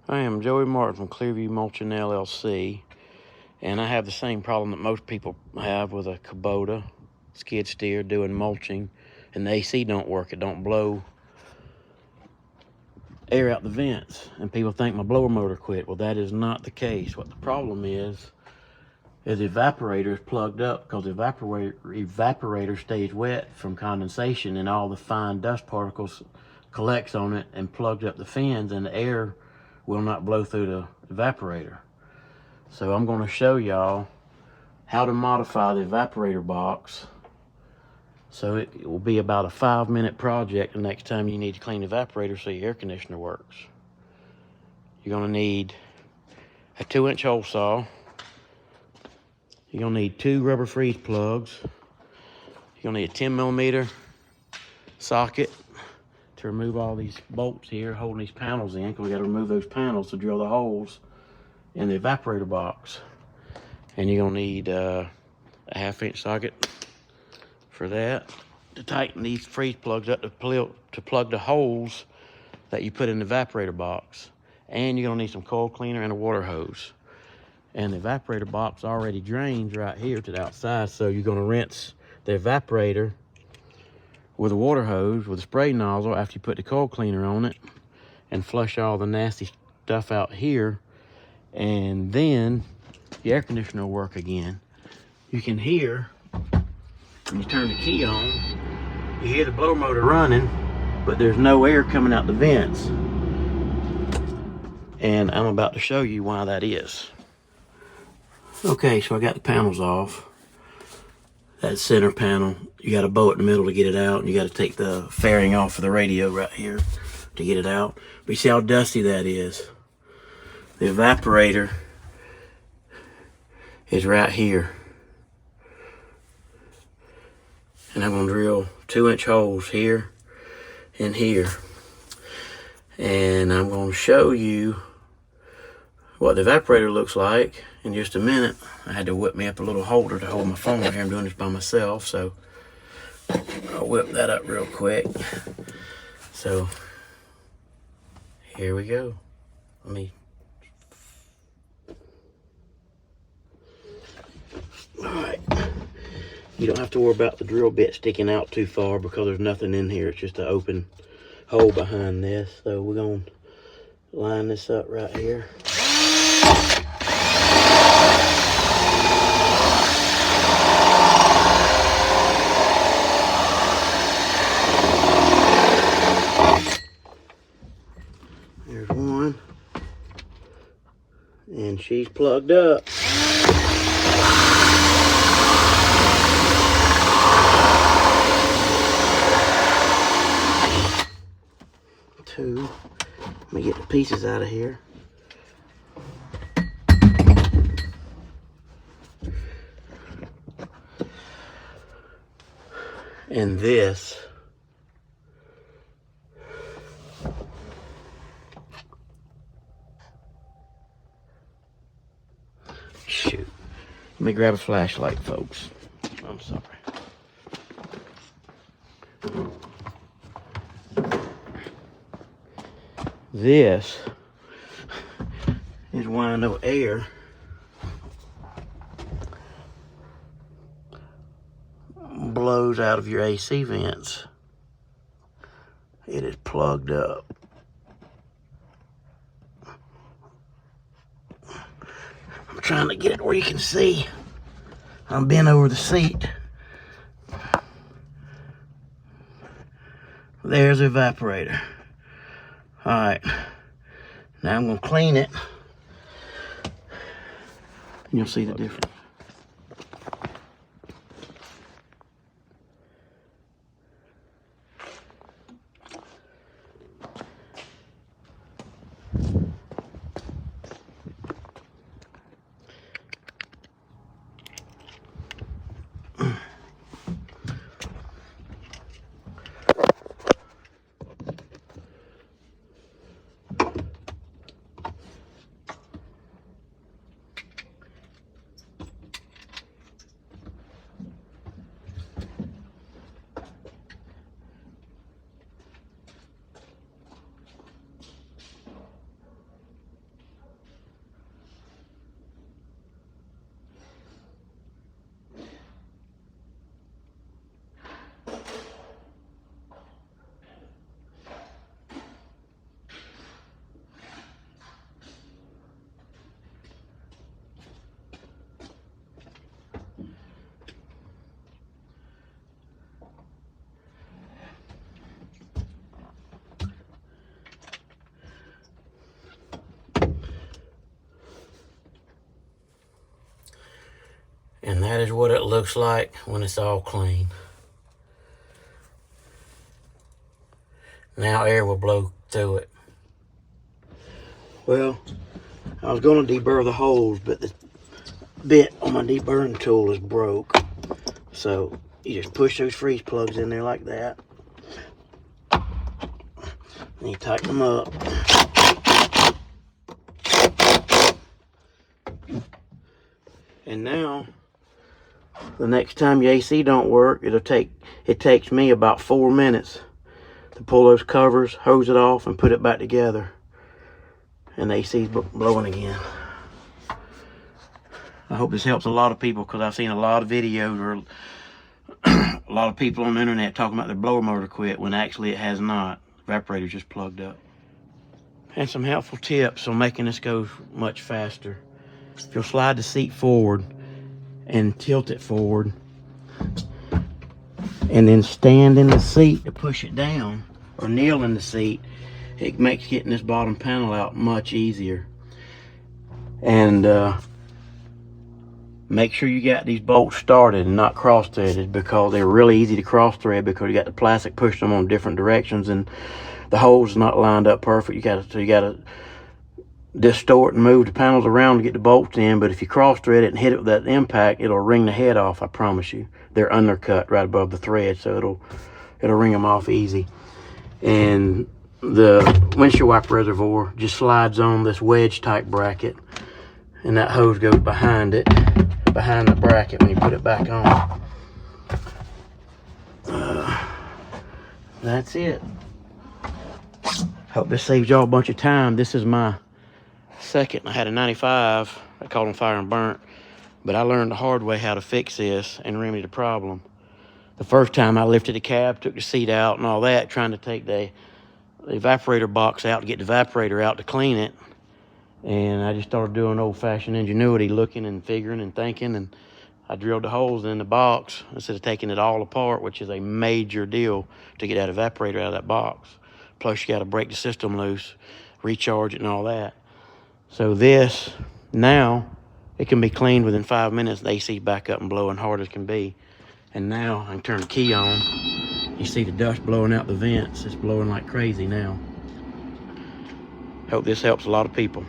I am Joey Martin from Clearview Mulching LLC, and I have the same problem that most people have with a Kubota skid steer doing mulching, and the AC don't work. It don't blow air out the vents, and people think my blower motor quit. Well, that is not the case. What the problem is the evaporator is plugged up because the evaporator stays wet from condensation, and all the fine dust particles collects on it and plugs up the fins, and the air will not blow through the evaporator. So I'm going to show y'all how to modify the evaporator box. So it will be about a 5-minute project the next time you need to clean the evaporator so your air conditioner works. You're going to need a 2-inch hole saw. You're going to need 2 rubber freeze plugs. You're going to need a 10mm socket to remove all these bolts here holding these panels in, because we got to remove those panels to drill the holes in the evaporator box. And you're going to need a 1/2-inch socket for that to tighten these freeze plugs up to plug the holes that you put in the evaporator box. And you're going to need some coil cleaner and a water hose. And the evaporator box already drains right here to the outside, so you're going to rinse the evaporator with a water hose with a spray nozzle after you put the coil cleaner on it, and flush all the nasty stuff out here, and then the air conditioner will work again. You can hear, when you turn the key on, you hear the blower motor running, but there's no air coming out the vents. And I'm about to show you why that is. Okay, so I got the panels off. That center panel, you got a bow in the middle to get it out, and you got to take the fairing off of the radio right here to get it out. But you see how dusty that is? The evaporator is right here. And I'm going to drill 2-inch holes here and here. And I'm going to show you what the evaporator looks like in just a minute. I had to whip me up a little holder to hold my phone here. I'm doing this by myself, so I'll whip that up real quick. So here we go. Alright. You don't have to worry about the drill bit sticking out too far because there's nothing in here. It's just an open hole behind this. So we're going to line this up right here. There's one. And she's plugged up. Two. Let me get the pieces out of here. And this shoot. Let me grab a flashlight, folks. I'm sorry. This is why no air blows out of your AC vents. It is plugged up. I'm trying to get it where you can see. I'm bent over the seat. There's the evaporator. Alright, now I'm going to clean it, and you'll see the difference. And that is what it looks like when it's all clean. Now air will blow through it. Well, I was going to deburr the holes, but the bit on my deburring tool is broke. So you just push those freeze plugs in there like that. And you tighten them up. And now, the next time your AC don't work, it takes me about 4 minutes to pull those covers, hose it off, and put it back together. And the AC's blowing again. I hope this helps a lot of people, because I've seen a lot of videos or a lot of people on the internet talking about their blower motor quit when actually it has not. The evaporator's just plugged up. And some helpful tips on making this go much faster. If you'll slide the seat forward and tilt it forward, and then stand in the seat to push it down, or kneel in the seat, it makes getting this bottom panel out much easier. And make sure you got these bolts started and not cross-threaded, because they're really easy to cross-thread because you got the plastic pushing them on different directions and the holes not lined up perfect. You gotta distort and move the panels around to get the bolts in. But if you cross-thread it and hit it with that impact, it'll wring the head off, I promise you. They're undercut right above the thread, so it'll wring them off easy. And the windshield wiper reservoir just slides on this wedge type bracket, and that hose goes behind it, behind the bracket when you put it back on. That's it. Hope this saves y'all a bunch of time. This is my second. I had a 95. I caught on fire and burnt, but I learned the hard way how to fix this and remedy the problem. The first time I lifted the cab, took the seat out and all that, trying to take the evaporator box out to get the evaporator out to clean it. And I just started doing old-fashioned ingenuity, looking and figuring and thinking, and I drilled the holes in the box instead of taking it all apart, which is a major deal to get that evaporator out of that box. Plus, you got to break the system loose, recharge it and all that. So this, now, it can be cleaned within 5 minutes. The AC's back up and blowing hard as can be. And now I can turn the key on. You see the dust blowing out the vents. It's blowing like crazy now. Hope this helps a lot of people.